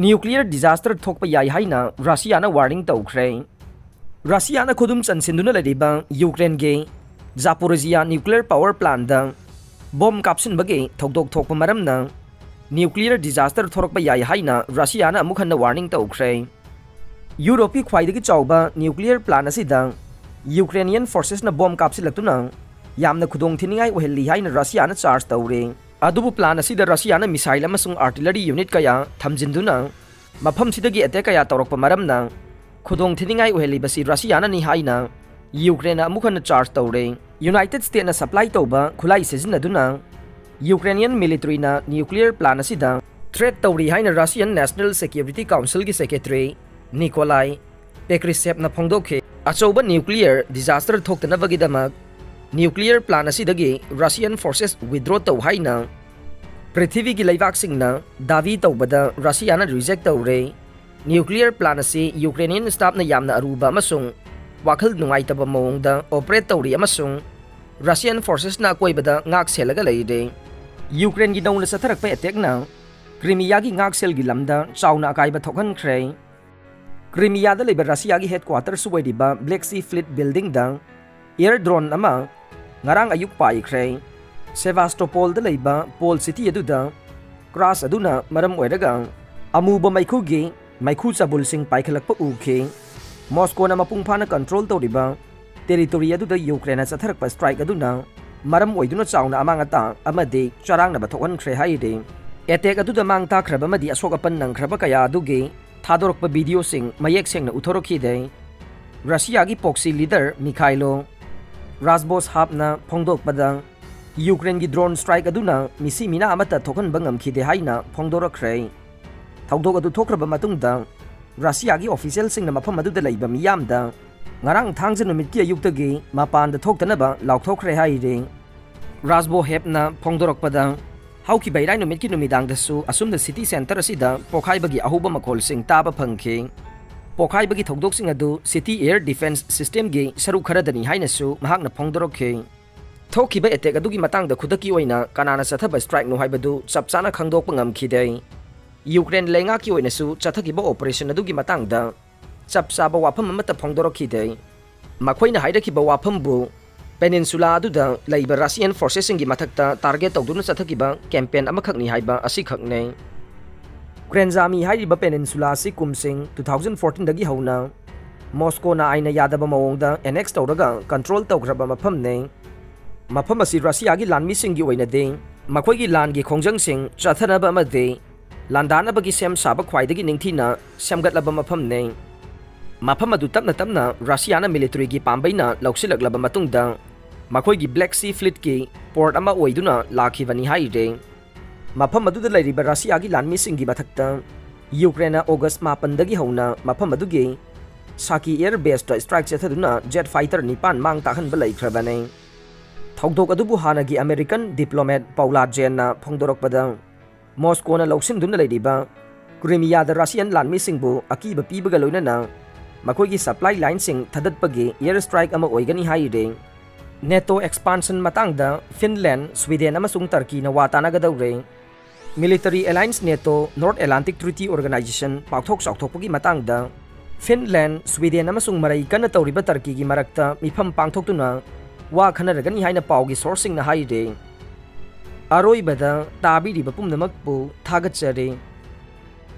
Nuclear disaster थोकपा याई हाइना रशियाना वार्निंग तौखरे रशियाना खुदुम चनसिंदुना लरिबा यूक्रेन गे जापोरोजिया न्यूक्लियर पावर प्लांट दा बॉम्ब कापसिनबगे थौदोक थोकपा मरमना न्यूक्लियर डिजास्टर थोरकपा याई हाइना रशियाना अमुक हन्ना वार्निंग तौखरे यूरोपी ख्वाइदगी चाउबा न्यूक्लियर प्लांट असिदा यूक्रेनियन फोर्सेसना बॉम्ब कापसिलक्तुना यामना खुदोंग थिनिंगाई ओहेल्ली हाइना रशियाना चार्ज तौरे अदुबु प्लान असिदा रशियाना मिसाइल अमसुंग आर्टिलरी यूनिट कया थमजिंदुना मफम सिदगी अटैक कया तौरकपा मरमना खुदोंग थिनिंगाई ओहेल्लिबसी रशियाना नि हाइना यूक्रेन अमुखन चार्ज तौरे यूनाइटेड स्टेट्स सप्लाई तौबा खुलाई सिजिनदुना यूक्रेनियन मिलिट्रीना न्यूक्लियर प्लान असिदा थ्रेट तौरी हाइना रशियन नेशनल सिक्योरिटी काउंसिल की सेक्रेटरी निकोलाई पेक्रिसेवना फोंदोखे अचौबा न्यूक्लियर डिजास्टर थोक्तनबगिदमक न्यूक्लियर प्लान असिदगी रशियन फोर्सेस विथड्रॉ तौ हाइना पृथ्वी की लेबाकसिंगना दावी तौबदा रशियाना रिजेक्ट तौरे न्यूक्लियर प्लान असि यूक्रेनियन स्टाफना यामना अरुबा अमसुंग वाखल नुंगाइतबा मओंगदा ऑपरेट तौरी अमसुंग रशियन फोर्सेसना कोइबदा ngak सेलगा लेइदे यूक्रेन की नौना सथरकपा अटैकना क्रीमिया की ngak सेल की लमदा चाउना अकाइबा थोखनख्रे क्रीमियादा लेबा रशिया की headquarter सुवैदिबा black Sea fleet building दा एयर ड्रोन अमा ngarang ayuk paikre सेवास्टोपोल दा लेबा पोल सिटी अदुदा क्रॉस अदुना मरम ओइरगा अमुबा मैखुगी मैखु चाबुलसिंग पाइखलकपा उखे मॉस्कोना मपुंगफाना कंट्रोल तौरिबा टेरिटोरी अदुदा यूक्रेन चथरकपा स्ट्राइक अदुना मरम ओइदुना चाउना अमांगता अमदे चरांगना बथोखनख्रे हाइदे अटैक अदुदा मांग ताखरबा मदि असोकपन नंखरबा कया अदुगे थादोरकपा वीडियो सिंग मयेक सेंगना उथोरखिदे रशिया की पॉक्सी लीडर मिखाइलो राजबोस हापना फोंदोकपदा यूक्रेन की ड्रोन स्ट्राइक अदुना मिसी मिना अमता थोखन बंगम खिदे हाइना फोंदोरखरे थौदोक अदु थोखरबा मतुंगदा रशिया की ऑफिशियल सिंगना मफम अदुदा लेबा मियामदा ngarang thangje numit ki ayuktagi mapan da thoktanaba laukthokre haire राजबो हेपना फोंदोरकपदा हाउकी बैराई नुमित की नुमिदांग दसु असुम द सिटी सेंटर असिदा पोखाइबगी अहुबा मखोल सिंग ताबा फंखे पोखाइबगी थौदोक सिंग अदु सिटी एयर डिफेंस सिस्टम गे सरु खरदनी हाइनसु महाकना फोंदोरखे थोखिबा अटैक अदुगी मतंग द खुदकी ओइना कनाना चथबा स्ट्राइक नु हाइबदु चपचाना खंगदोकपा ngamkhide यूक्रेन लेंगा की ओइनसु चथकिबा ऑपरेशन अदुगी मतंग द चपचाबा वाफम अमता फोंदोरखिदे मखोइना हाइरखिबा वाफमबु पेनिनसुला अदुदा लैबा रशियन फोर्सेसिंग की मथक्ता टारगेट तौदुना चथकिबा कैंपेन अमखकनी हाइबा असिखकने क्रेंजामी हाइरिबा पेनिनसुला असि कुमसिंग 2014 दगी हौना मॉस्कोना आइना यादबा मओंगदा एनेक्स तौरगा कंट्रोल तौखरबा मफमने मफम असि रशिया की लानमीसिंग की ओइनदे मखोइगी लान की खोंजंगसिंग चथनबा अमदे लांदानबगी सेम साबा ख्वाइदगी निंगथिना सेमगतलबा मफमने मफम अदु तपना तपना रशियाना मिलिट्री की पांबैना लौसिलकलबा मतुंगदा मखोइगी ब्लैक सी फ्लीट की पोर्ट अमा ओइदुना लाखिबनी हाइरे मफम अदुदा लैरिबा रशिया की लानमीसिंग की मथक्ता यूक्रेन ऑगस्ट 9 दगी हौना मफम अदुगे साकी एयर बेस दा स्ट्राइक चथदुना जेट फाइटर निपान मांग ताखनबा लैख्रबने थौदोक अदुबु हानागी अमेरिकन डिप्लोमेट पौला जेनना फोंदोरकपदा मॉस्कोना लौसिंदुना लैरिबा क्रीमियादा रशियन लानमीसिंगबु अकीबा पीबगा लोइनना मखोइगी सप्लाई लाइन सिंग थदतपगे एयर स्ट्राइक अमा ओइगनी हाइरे नेटो एक्सपांशन मतंगदा फिनलैंड स्वीडन अमसुंग टर्की न वातानागदौरे military alliance NATO North Atlantic Treaty Organization पाक्थोक चाउथोकपगी मतंगदा फिनलैंड स्वीडन अमसुंग मरई कन्न तौरिबा टर्की की मरक्ता मिफम पांगथोक्तुना वा खनरगनी हाइना पाउगी सोर्सिंग न हाइरे अरोइबदा ताबिरिबा पुमनमकपु थागतचरे।